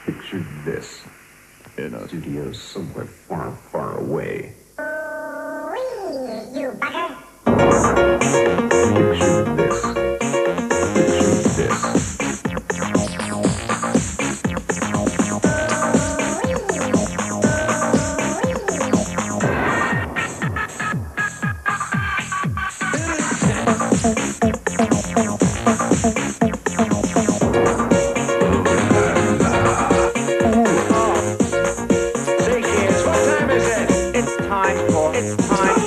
Picture this in a studio somewhere far, far away. You bugger! Picture this. Picture this.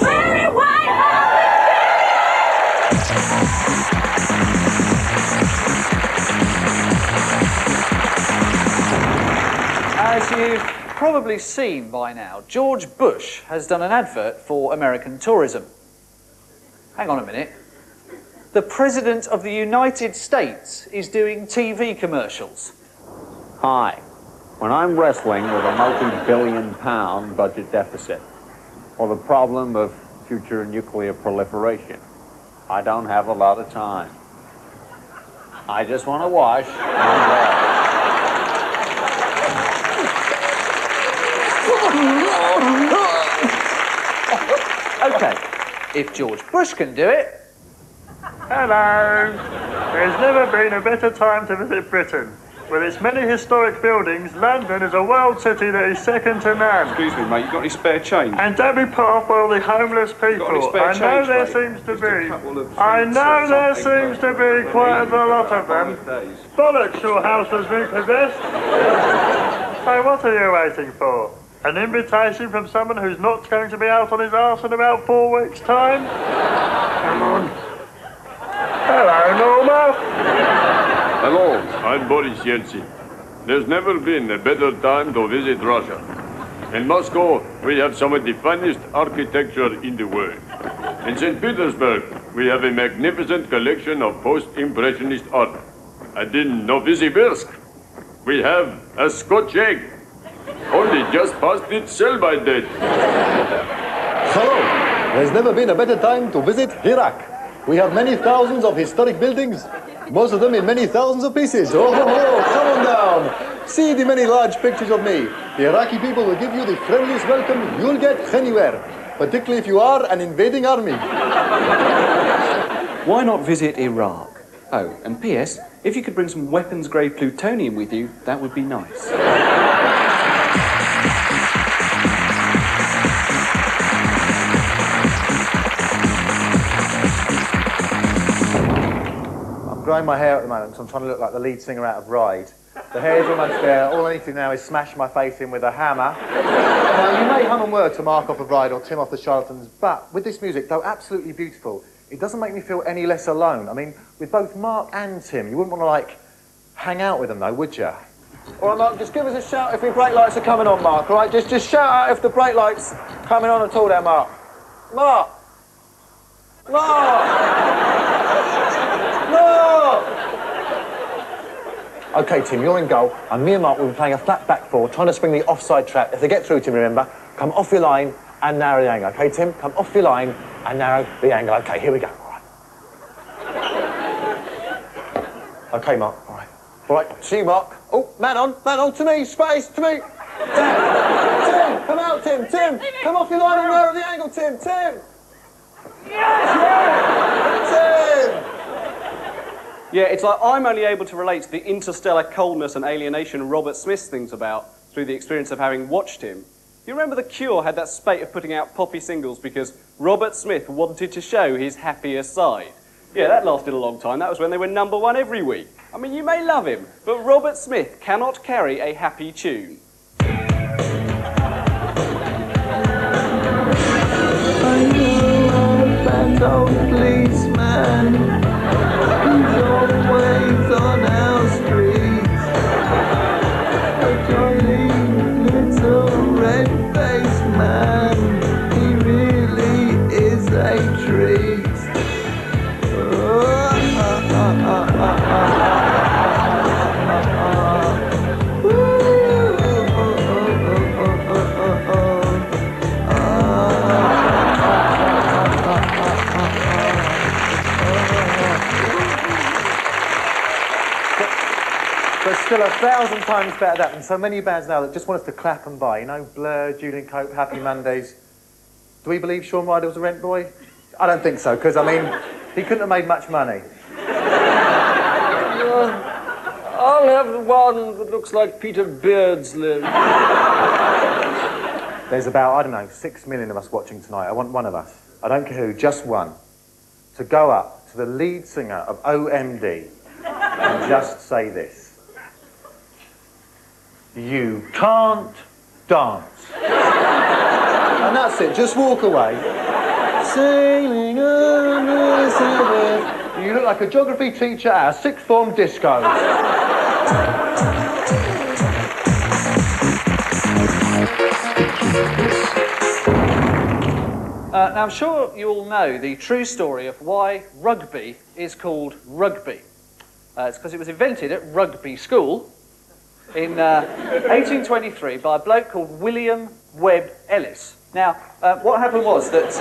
Mary Whitehouse! As you've probably seen by now, George Bush has done an advert for American tourism. Hang on a minute. The President of the United States is doing TV commercials. Hi. When I'm wrestling with a multi-billion-pound budget deficit or the problem of future nuclear proliferation, I don't have a lot of time. I just want to wash my hair. Okay, if George Bush can do it, Hello! There's never been a better time to visit Britain. With its many historic buildings, London is a world city that is second to none. Excuse me, mate, you got any spare change? And don't be put off by all the homeless people. spare I know change, there mate? seems to Just a be. couple of I things know or there something, seems to be quite a lot of them. Bollocks, your house has been possessed. So what are you waiting for? An invitation from someone who's not going to be out on his arse in about 4 weeks' time? Come on. Hello, Norma. Hello, I'm Boris Yeltsin. There's never been a better time to visit Russia. In Moscow, we have some of the finest architecture in the world. In St. Petersburg, we have a magnificent collection of post-impressionist art. And in Novosibirsk, we have a Scotch egg. Only just past its sell-by date. Hello! There's never been a better time to visit Iraq. We have many thousands of historic buildings, most of them in many thousands of pieces. Oh, come on down. See the many large pictures of me. The Iraqi people will give you the friendliest welcome you'll get anywhere, particularly if you are an invading army. Why not visit Iraq? Oh, and P.S., if you could bring some weapons-grade plutonium with you, that would be nice. I'm growing my hair at the moment, so I'm trying to look like the lead singer out of Ride. The hair's almost there. All I need to do now is smash my face in with a hammer. Now, you may hum and word to Mark off of Ride or Tim off the Charlatans, but with this music, though absolutely beautiful, it doesn't make me feel any less alone. I mean, with both Mark and Tim, you wouldn't want to, like, hang out with them, though, would you? All right, Mark, just give us a shout if your brake lights are coming on, Mark, all right? Just shout out if the brake lights coming on at all there, Mark. Mark! Mark! OK, Tim, you're in goal, and me and Mark will be playing a flat back four, trying to spring the offside trap. If they get through, Tim, remember, come off your line and narrow the angle. OK, Tim? Come off your line and narrow the angle. OK, here we go. All right. OK, Mark. All right. All right, see you, Mark. Oh, man on, to me, space, to me. Tim, come out, Tim, come off your line and narrow the angle, Tim. Yes! Tim! Yeah, it's like I'm only able to relate to the interstellar coldness and alienation Robert Smith thinks about through the experience of having watched him. You remember The Cure had that spate of putting out poppy singles because Robert Smith wanted to show his happier side. Yeah, that lasted a long time. That was when they were #1 every week. I mean, you may love him, but Robert Smith cannot carry a happy tune. I know that old policeman. He's always on our streets. A jolly little red-faced man. He really is a treat. But still 1,000 times better that than so many bands now that just want us to clap and buy. You know, Blur, Julian Cope, Happy Mondays. Do we believe Shaun Ryder was a rent boy? I don't think so, because, I mean, he couldn't have made much money. I'll have the one that looks like Peter Beardsley. There's about, I don't know, 6 million of us watching tonight. I want one of us, I don't care who, just one, to go up to the lead singer of OMD and just say this. You can't dance. And that's it, just walk away. Sailing over the silver. You look like a geography teacher at a sixth form disco. Now, I'm sure you all know the true story of why rugby is called rugby. It's because it was invented at Rugby School in 1823 by a bloke called William Webb Ellis. Now, what happened was that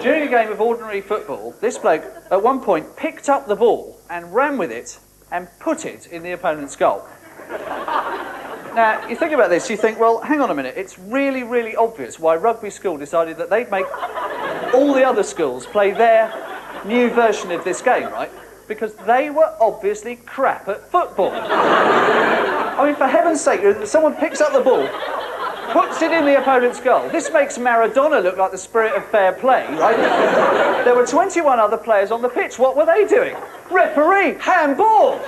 during a game of ordinary football, this bloke at one point picked up the ball and ran with it and put it in the opponent's goal. Now, you think about this, you think, well, hang on a minute, it's really, really obvious why Rugby School decided that they'd make all the other schools play their new version of this game, right? Because they were obviously crap at football. I mean, for heaven's sake, someone picks up the ball, puts it in the opponent's goal. This makes Maradona look like the spirit of fair play, right? There were 21 other players on the pitch. What were they doing? Referee, handball!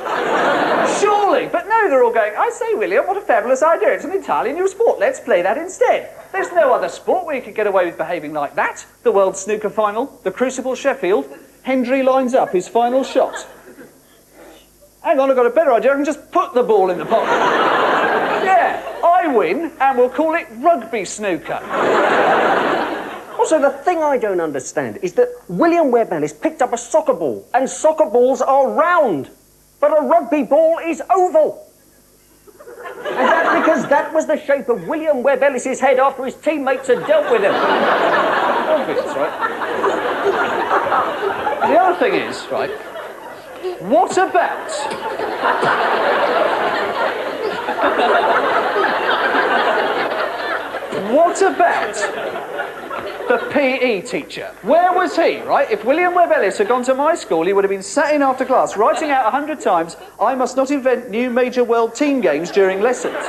Surely. But no, they're all going, I say, William, what a fabulous idea. It's an entirely new sport. Let's play that instead. There's no other sport where you could get away with behaving like that. The World Snooker Final, the Crucible Sheffield. Hendry lines up his final shot. Hang on, I've got a better idea. I can just put the ball in the pocket. Yeah, I win, and we'll call it rugby snooker. Also, the thing I don't understand is that William Webb Ellis picked up a soccer ball, and soccer balls are round, but a rugby ball is oval. And that's because that was the shape of William Webb Ellis's head after his teammates had dealt with him. Obvious, right? The other thing is, right, what about... What about the PE teacher? Where was he, right? If William Webb Ellis had gone to my school, he would have been sat in after class, writing out 100 times, I must not invent new major world team games during lessons.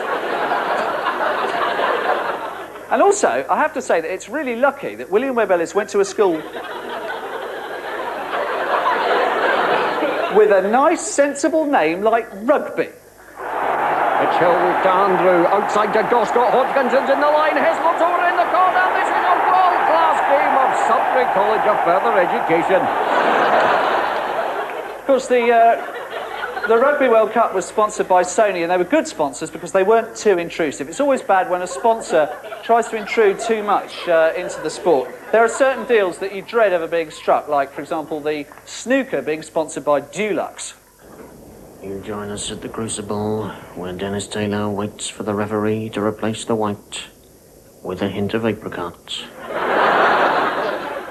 And also, I have to say that it's really lucky that William Webb Ellis went to a school with a nice, sensible name like Rugby. Mitchell down through, outside to Goscott, Hodgkinson's in the line, Heslop's over in the corner, this is a world-class game of Sudbury College of Further Education. Of course, the Rugby World Cup was sponsored by Sony, and they were good sponsors because they weren't too intrusive. It's always bad when a sponsor tries to intrude too much into the sport. There are certain deals that you dread ever being struck, like, for example, the snooker being sponsored by Dulux. You join us at the Crucible, where Dennis Taylor waits for the referee to replace the white with a hint of apricot.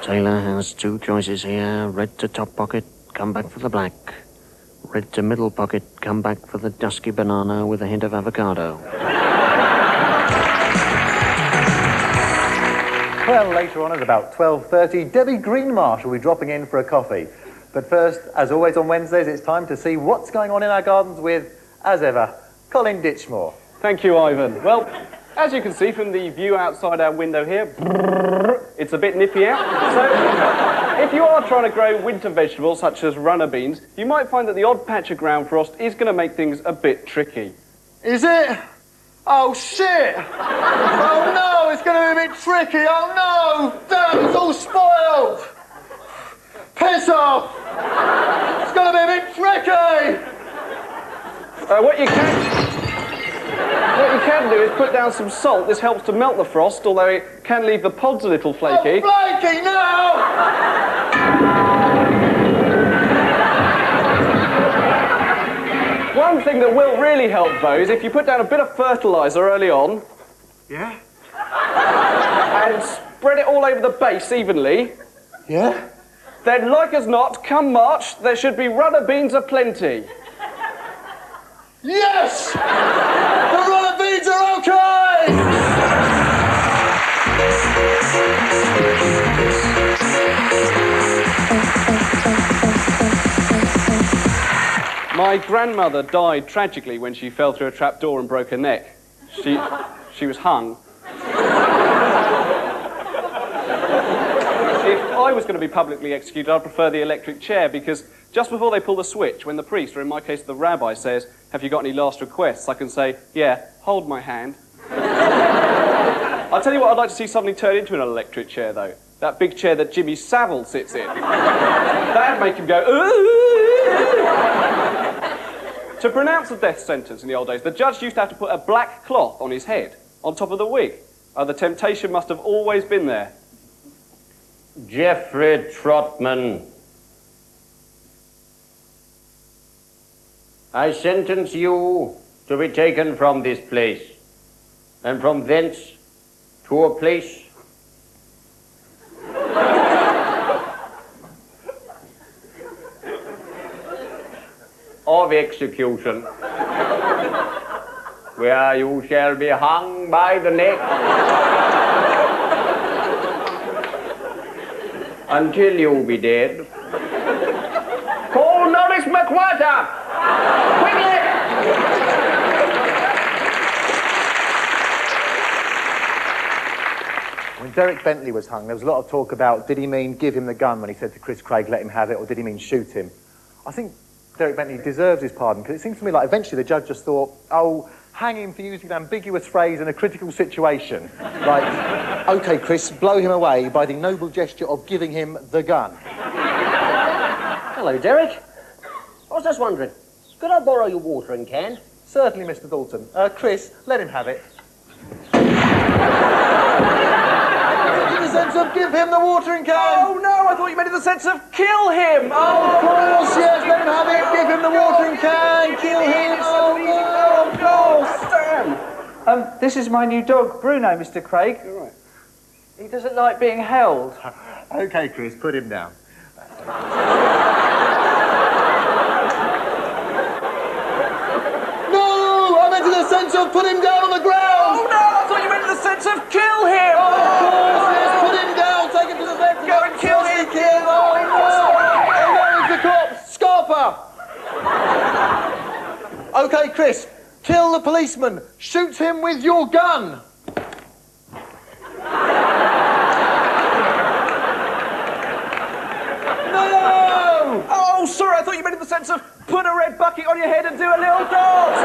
Taylor has two choices here: red to top pocket, come back for the black; red to middle pocket, come back for the dusky banana with a hint of avocado. Well, later on at about 12:30, Debbie Greenmarsh will be dropping in for a coffee. But first, as always on Wednesdays, it's time to see what's going on in our gardens with, as ever, Colin Ditchmore. Thank you, Ivan. Well, as you can see from the view outside our window here, it's a bit nippy out. So, if you are trying to grow winter vegetables such as runner beans, you might find that the odd patch of ground frost is going to make things a bit tricky. Is it? Oh, shit! Oh, no, it's going to be a bit tricky. Oh, no! Damn, it's all spoiled! Piss off! It's going to be a bit tricky! What you can do is put down some salt. This helps to melt the frost, although it can leave the pods a little flaky. Oh, flaky, no! One thing that will really help, though, is if you put down a bit of fertiliser early on. Yeah? And spread it all over the base evenly. Yeah? Then, like as not, come March, there should be runner beans aplenty. Yes! The runner beads are okay! My grandmother died tragically when she fell through a trapdoor and broke her neck. She was hung. If I was going to be publicly executed, I'd prefer the electric chair, because just before they pull the switch, when the priest, or in my case the rabbi, says, "Have you got any last requests?" I can say, "Yeah, hold my hand." I'll tell you what I'd like to see suddenly turn into an electric chair, though. That big chair that Jimmy Savile sits in. That'd make him go, "Ooh!" To pronounce the death sentence in the old days, the judge used to have to put a black cloth on his head, on top of the wig. The temptation must have always been there. Jeffrey Trotman, I sentence you to be taken from this place, and from thence to a place of execution, where you shall be hung by the neck until you be dead. Call Norris McWhirter! Quickly! When Derek Bentley was hung, there was a lot of talk about, did he mean give him the gun when he said to Chris Craig, let him have it, or did he mean shoot him? I think Derek Bentley deserves his pardon, because it seems to me like eventually the judge just thought, oh, hang him for using an ambiguous phrase in a critical situation. Like, OK, Chris, blow him away by the noble gesture of giving him the gun. Hello, Derek. I was just wondering, could I borrow your watering can? Certainly, Mr. Dalton. Chris, let him have it. In the sense of give him the watering can. Oh, no, I thought you meant in the sense of kill him. Oh, of course, yes, let him have it. Give him the watering can. Kill him. Oh, no, of course. Damn. This is my new dog, Bruno, Mr. Craig. You're right. He doesn't like being held. OK, Chris, put him down. No, I meant in the sense of put him down on the ground. Oh, no, I thought you meant in the sense of kill him. Oh, of course, yes, put him down. Take him to the vet. Go and kill him. Oh, no, it's the cops. Scarper. OK, Chris, kill the policeman. Shoot him with your gun. No! Oh, sorry, I thought you meant in the sense of put a red bucket on your head and do a little dance.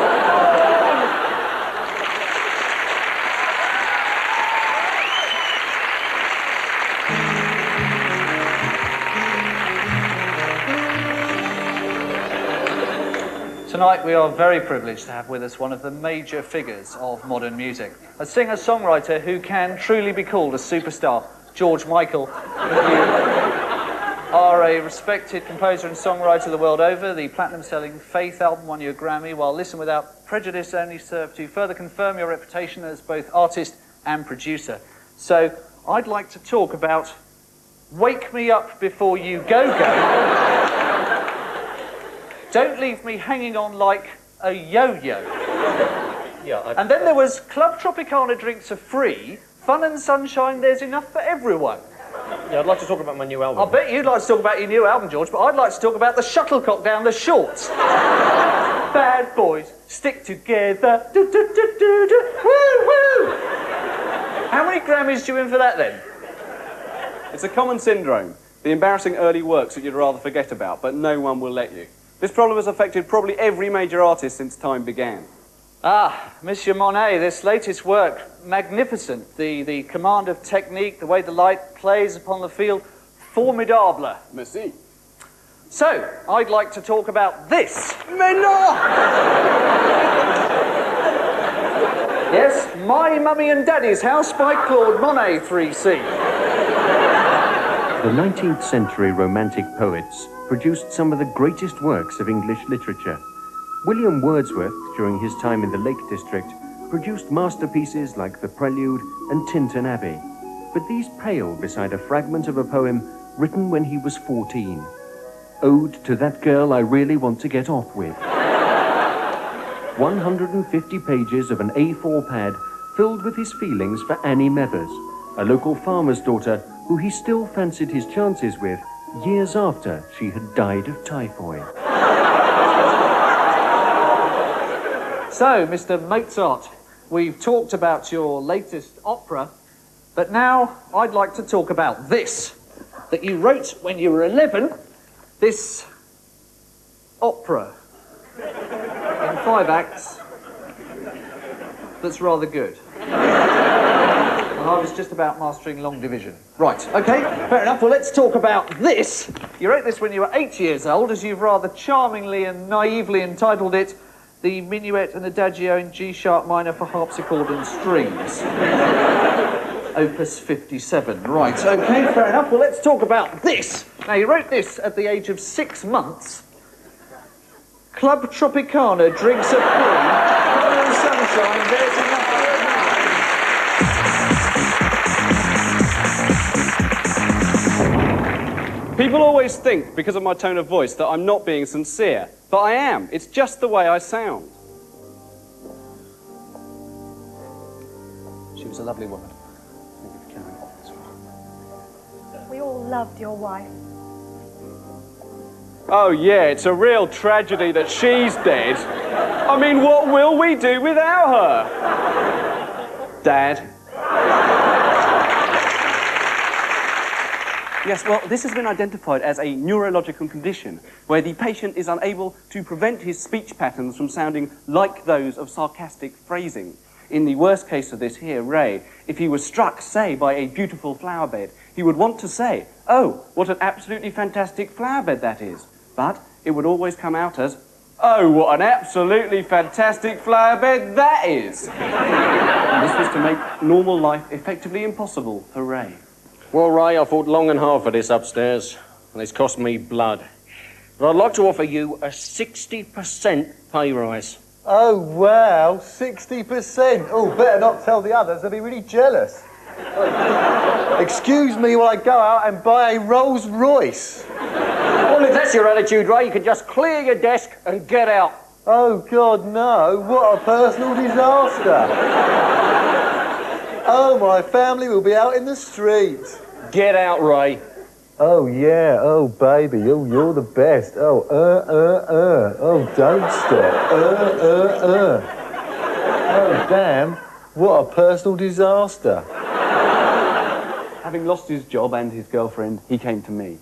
Tonight we are very privileged to have with us one of the major figures of modern music, a singer-songwriter who can truly be called a superstar, George Michael. You are a respected composer and songwriter the world over. The platinum-selling Faith album won you a Grammy, while Listen Without Prejudice only served to further confirm your reputation as both artist and producer. So I'd like to talk about Wake Me Up Before You Go Go. Don't Leave Me Hanging On Like a Yo-Yo. Yeah, And then there was Club Tropicana Drinks Are Free, Fun and Sunshine, There's Enough for Everyone. Yeah, I'd like to talk about my new album. I bet you'd like to talk about your new album, George, but I'd like to talk about the shuttlecock down the shorts. Bad boys, stick together. Do, do, do, do, do. Woo, woo. How many Grammys do you win for that, then? It's a common syndrome. The embarrassing early works that you'd rather forget about, but no one will let you. This problem has affected probably every major artist since time began. Ah, Monsieur Monet, this latest work, magnificent. The command of technique, the way the light plays upon the field, formidable. Merci. So, I'd like to talk about this. Mais non! Yes, My Mummy and Daddy's House by Claude Monet 3C. The 19th century Romantic poets produced some of the greatest works of English literature. William Wordsworth, during his time in the Lake District, produced masterpieces like The Prelude and Tintern Abbey. But these pale beside a fragment of a poem written when he was 14. Ode to That Girl I Really Want to Get Off With. 150 pages of an A4 pad filled with his feelings for Annie Methers, a local farmer's daughter who he still fancied his chances with years after she had died of typhoid. So, Mr. Mozart, we've talked about your latest opera, but now I'd like to talk about this, that you wrote when you were 11, this opera in 5 acts that's rather good. And I was just about mastering long division. Right, okay, fair enough. Well, let's talk about this. You wrote this when you were 8 years old, as you've rather charmingly and naively entitled it, The Minuet and Adagio in G-sharp minor for harpsichord and strings. Opus 57. Right, okay, fair enough. Well, let's talk about this. Now, you wrote this at the age of 6 months. Club Tropicana drinks a poo, colour and sunshine, there's enough. People always think, because of my tone of voice, that I'm not being sincere. But I am. It's just the way I sound. She was a lovely woman. Thank you for carrying on. We all loved your wife. Oh, yeah, it's a real tragedy that she's dead. I mean, what will we do without her? Dad? Yes, well, this has been identified as a neurological condition where the patient is unable to prevent his speech patterns from sounding like those of sarcastic phrasing. In the worst case of this here, Ray, if he was struck, say, by a beautiful flower bed, he would want to say, "Oh, what an absolutely fantastic flower bed that is." But it would always come out as, "Oh, what an absolutely fantastic flower bed that is." And this was to make normal life effectively impossible for Ray. Well, Ray, I fought long and hard for this upstairs, and it's cost me blood. But I'd like to offer you a 60% pay rise. Oh, wow, 60%. Oh, better not tell the others, they'll be really jealous. Excuse me while I go out and buy a Rolls Royce. Well, if that's your attitude, Ray, you can just clear your desk and get out. Oh, God, no. What a personal disaster. Oh, my family will be out in the streets. Get out, Ray. Oh, yeah. Oh, baby. Oh, you're the best. Oh, Oh, don't stop. Oh, damn. What a personal disaster. Having lost his job and his girlfriend, he came to me.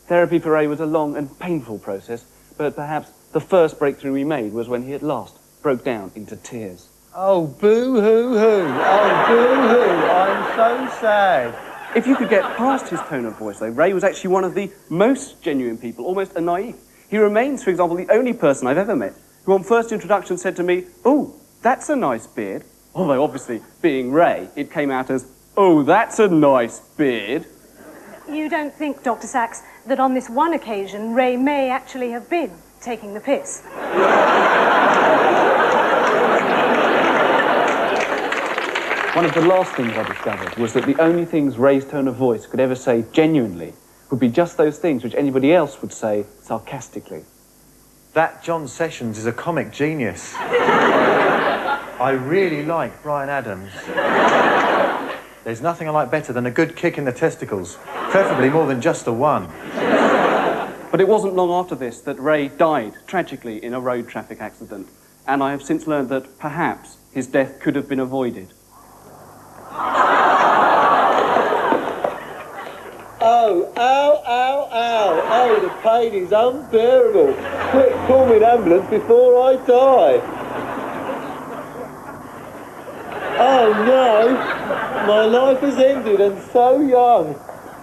Therapy for Ray was a long and painful process, but perhaps the first breakthrough we made was when he at last broke down into tears. Oh, boo-hoo-hoo. Oh, boo-hoo. I'm so sad. If you could get past his tone of voice, though, Ray was actually one of the most genuine people, almost a naïve. He remains, for example, the only person I've ever met who on first introduction said to me, "Oh, that's a nice beard." Although, obviously, being Ray, it came out as, "Oh, that's a nice beard." You don't think, Dr. Sachs, that on this one occasion, Ray may actually have been taking the piss? One of the last things I discovered was that the only things Ray's tone of voice could ever say genuinely would be just those things which anybody else would say sarcastically. That John Sessions is a comic genius. I really like Bryan Adams. There's nothing I like better than a good kick in the testicles, preferably more than just the one. But it wasn't long after this that Ray died tragically in a road traffic accident, and I have since learned that perhaps his death could have been avoided. Oh, ow, ow, ow. Oh, the pain is unbearable. Quick, call me an ambulance before I die. Oh, no. My life has ended and so young.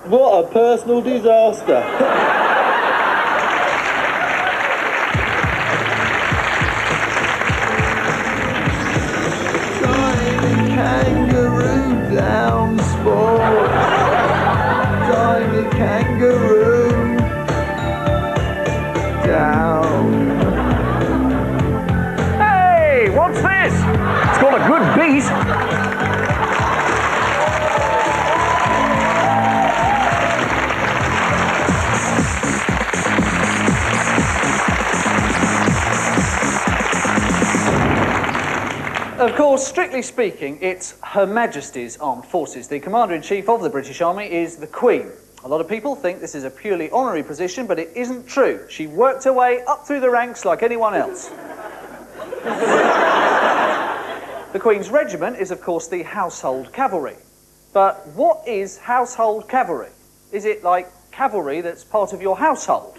What a personal disaster. Kangaroo down sport. Tiny kangaroo down. Hey, what's this? It's got a good beat. Of course, strictly speaking, it's Her Majesty's Armed Forces. The Commander-in-Chief of the British Army is the Queen. A lot of people think this is a purely honorary position, but it isn't true. She worked her way up through the ranks like anyone else. The Queen's regiment is, of course, the Household Cavalry. But what is Household Cavalry? Is it like cavalry that's part of your household?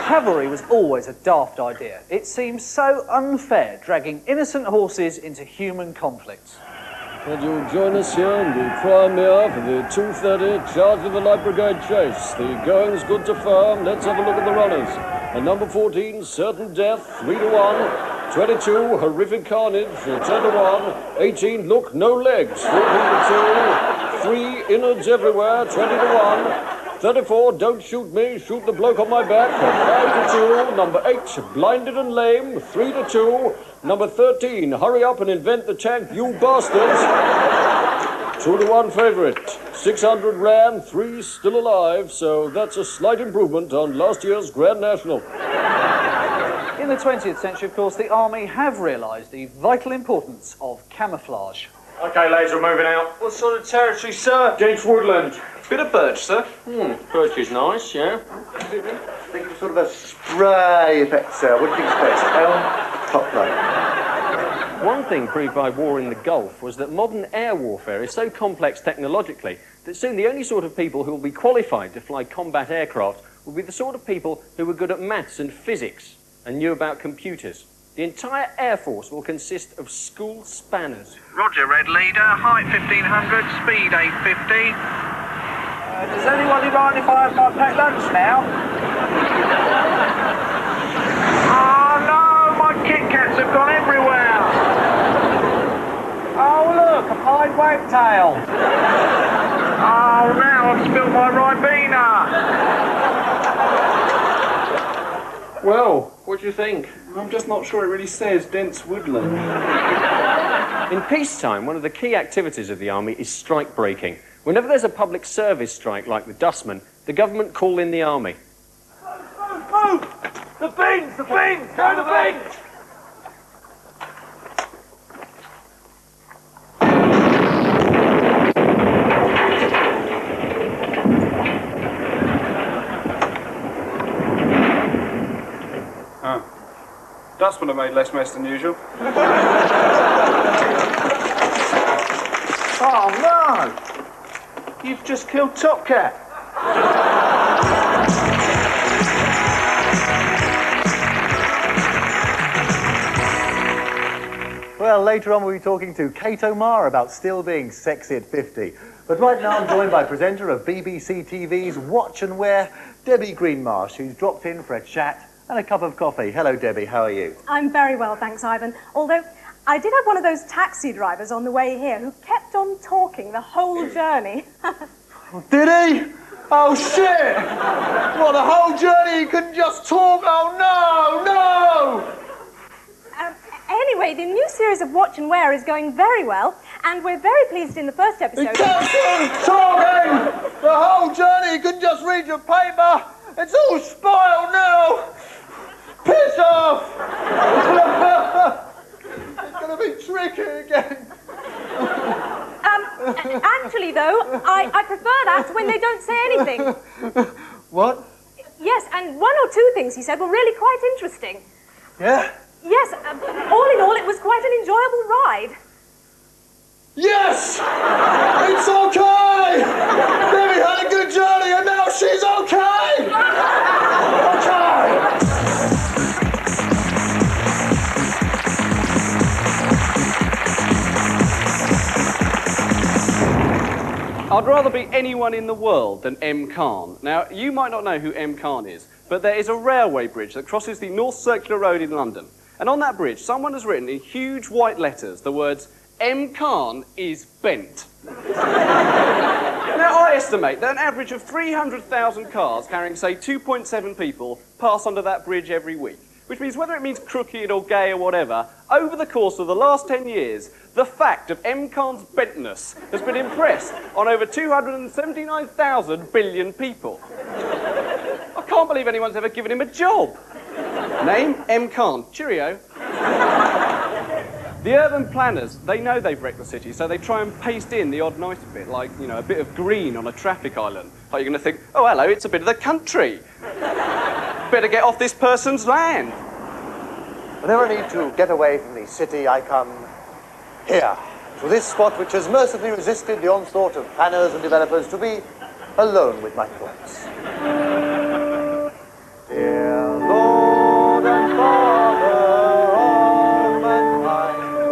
Cavalry was always a daft idea. It seems so unfair, dragging innocent horses into human conflicts. Would you join us here in the premiere for the 2:30 charge of the Light Brigade Chase? The going's good to firm. Let's have a look at the runners. At number 14, Certain Death, 3-1. 22, Horrific Carnage, 10-1. 18, Look, No Legs, 14-2. 3, Innards Everywhere, 20-1. 34, Don't Shoot Me, Shoot the Bloke on My Back, 5-2. Number 8, Blinded and Lame, 3-2. Number 13, Hurry Up and Invent the Tank, You Bastards, 2-1 favourite. 600 ran, 3 still alive, so that's a slight improvement on last year's Grand National. In the 20th century, of course, the Army have realised the vital importance of camouflage. OK, lads, we're moving out. What sort of territory, sir? Dense woodland. Bit of birch, sir. Birch is nice, yeah. I think it's sort of a spray effect, sir. What do you think is best? Elm, poplar? One thing proved by war in the Gulf was that modern air warfare is so complex technologically that soon the only sort of people who will be qualified to fly combat aircraft will be the sort of people who were good at maths and physics and knew about computers. The entire Air Force will consist of school spanners. Roger, Red Leader. Height 1500, speed 850. Does anyone mind if I have my packed lunch now? Oh no, my Kit Kats have gone everywhere. Oh look, a pied wagtail. Oh, now I've spilled my Ribena. Well, what do you think? I'm just not sure it really says dense woodland. In peacetime, one of the key activities of the Army is strike breaking. Whenever there's a public service strike like the dustmen, the government call in the Army. Move! The bins! The bins! Go to the bins! Dustmen have made less mess than usual. Oh no! You've just killed Top Cat. Well, later on we'll be talking to Kate O'Mara about still being sexy at 50. But right now I'm joined by presenter of BBC TV's Watch and Wear, Debbie Greenmarsh, who's dropped in for a chat and a cup of coffee. Hello, Debbie. How are you? I'm very well, thanks, Ivan. Although, I did have one of those taxi drivers on the way here who kept on talking the whole journey. Did he? Oh, shit! What, the whole journey he couldn't just talk? Oh, no! Anyway, the new series of Watch and Wear is going very well, and we're very pleased in the first episode. He kept on talking! The whole journey he couldn't just read your paper! It's all spoiled now! Piss off! It's going to be tricky again. Actually, though, I prefer that when they don't say anything. What? Yes, and one or two things he said were really quite interesting. Yeah? Yes, all in all, it was quite an enjoyable ride. Yes! It's okay! Debbie had a good journey and now she's okay! Okay! I'd rather be anyone in the world than M. Khan. Now, you might not know who M. Khan is, but there is a railway bridge that crosses the North Circular Road in London. And on that bridge, someone has written in huge white letters the words, M. Khan is bent. Now, I estimate that an average of 300,000 cars carrying, say, 2.7 people pass under that bridge every week. Which means whether it means crooked or gay or whatever, over the course of the last 10 years, the fact of M. Khan's bentness has been impressed on over 279,000 billion people. I can't can't believe anyone's ever given him a job. Name, M. Khan. Cheerio. The urban planners, they know they've wrecked the city, so they try and paste in the odd nice bit, like, you know, a bit of green on a traffic island. Like you're going to think, oh, hello, it's a bit of the country. Better get off this person's land. Whenever I need to get away from the city, I come here, to this spot which has mercifully resisted the onslaught of planners and developers, to be alone with my thoughts. Dear Lord and Father of mankind,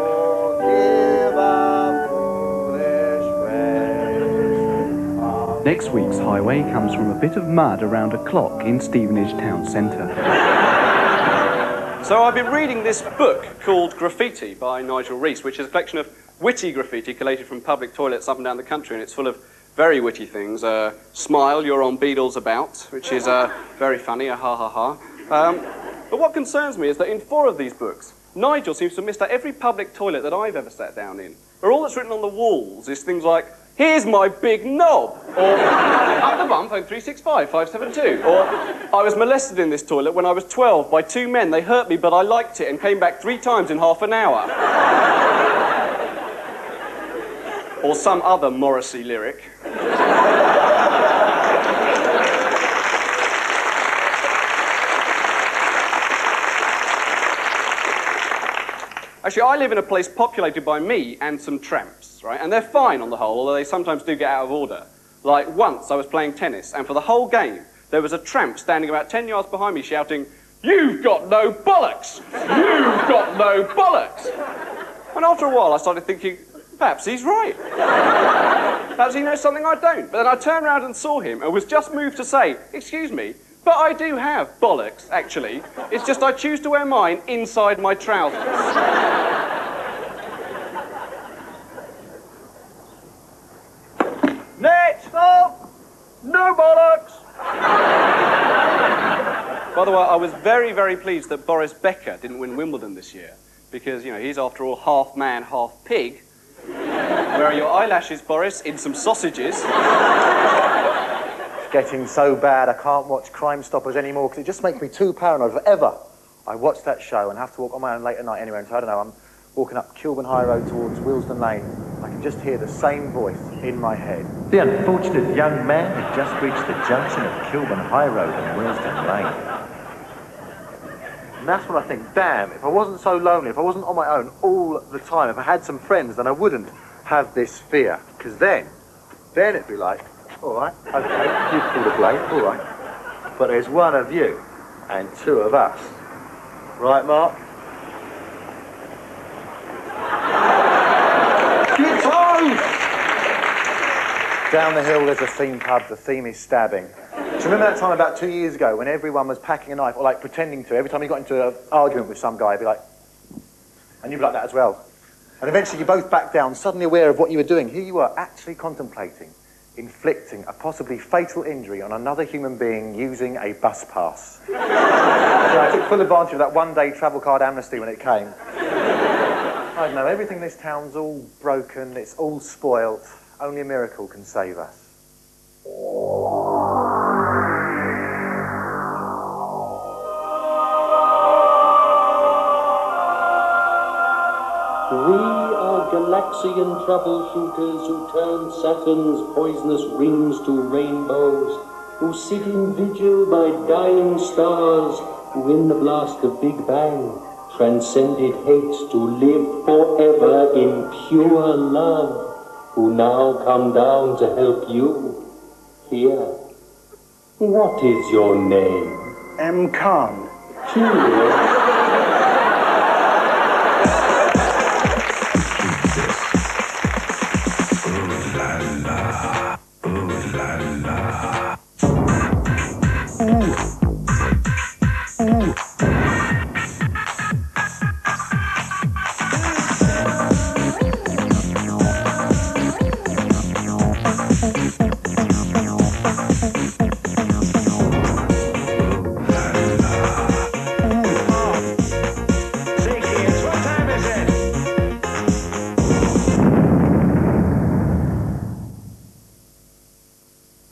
forgive our foolish ways. Next week's Highway comes from a bit of mud around a clock in Stevenage town centre. So I've been reading this book called Graffiti by Nigel Rees, which is a collection of witty graffiti collated from public toilets up and down the country, and it's full of very witty things. Smile, you're on Beadle's about, which is very funny, a ha ha ha. But what concerns me is that in 4 of these books, Nigel seems to have missed out every public toilet that I've ever sat down in, where all that's written on the walls is things like, here's my big knob, or up the bump, 0365 572, or I was molested in this toilet when I was 12 by 2 men. They hurt me, but I liked it and came back 3 times in half an hour. Or some other Morrissey lyric. Actually, I live in a place populated by me and some tramps, right? And they're fine on the whole, although they sometimes do get out of order. Like, once I was playing tennis, and for the whole game, there was a tramp standing about 10 yards behind me shouting, "You've got no bollocks! You've got no bollocks!" And after a while, I started thinking, perhaps he's right. Perhaps he knows something I don't. But then I turned around and saw him and was just moved to say, excuse me, but I do have bollocks, actually. It's just I choose to wear mine inside my trousers. Next up, no bollocks. By the way, I was very, very pleased that Boris Becker didn't win Wimbledon this year. Because, you know, he's after all half man, half pig. Where are your eyelashes, Boris? In some sausages. It's getting so bad I can't watch Crime Stoppers anymore because it just makes me too paranoid. If ever I watch that show and have to walk on my own late at night anywhere, and so I don't know, I'm walking up Kilburn High Road towards Willesden Lane, I can just hear the same voice in my head. The unfortunate young man had just reached the junction of Kilburn High Road and Willesden Lane. And that's when I think, damn, if I wasn't so lonely, if I wasn't on my own all the time, if I had some friends, then I wouldn't have this fear. Because then it'd be like, all right, okay, you've pulled a blade, all right. But there's one of you and 2 of us. Right, Mark? Get on! Down the hill there's a theme pub, the theme is stabbing. Do you remember that time about 2 years ago when everyone was packing a knife, or like pretending to? Every time you got into an argument with some guy, he'd be like, and you'd be like that as well. And eventually you both backed down, suddenly aware of what you were doing. Here you were, actually contemplating inflicting a possibly fatal injury on another human being using a bus pass. So I took full advantage of that one-day travel card amnesty when it came. I don't know, everything in this town's all broken, it's all spoilt. Only a miracle can save us. We are Galaxian troubleshooters who turn Saturn's poisonous rings to rainbows, who sit in vigil by dying stars, who in the blast of Big Bang transcended hate to live forever in pure love, who now come down to help you here. What is your name? M. Khan. Curious.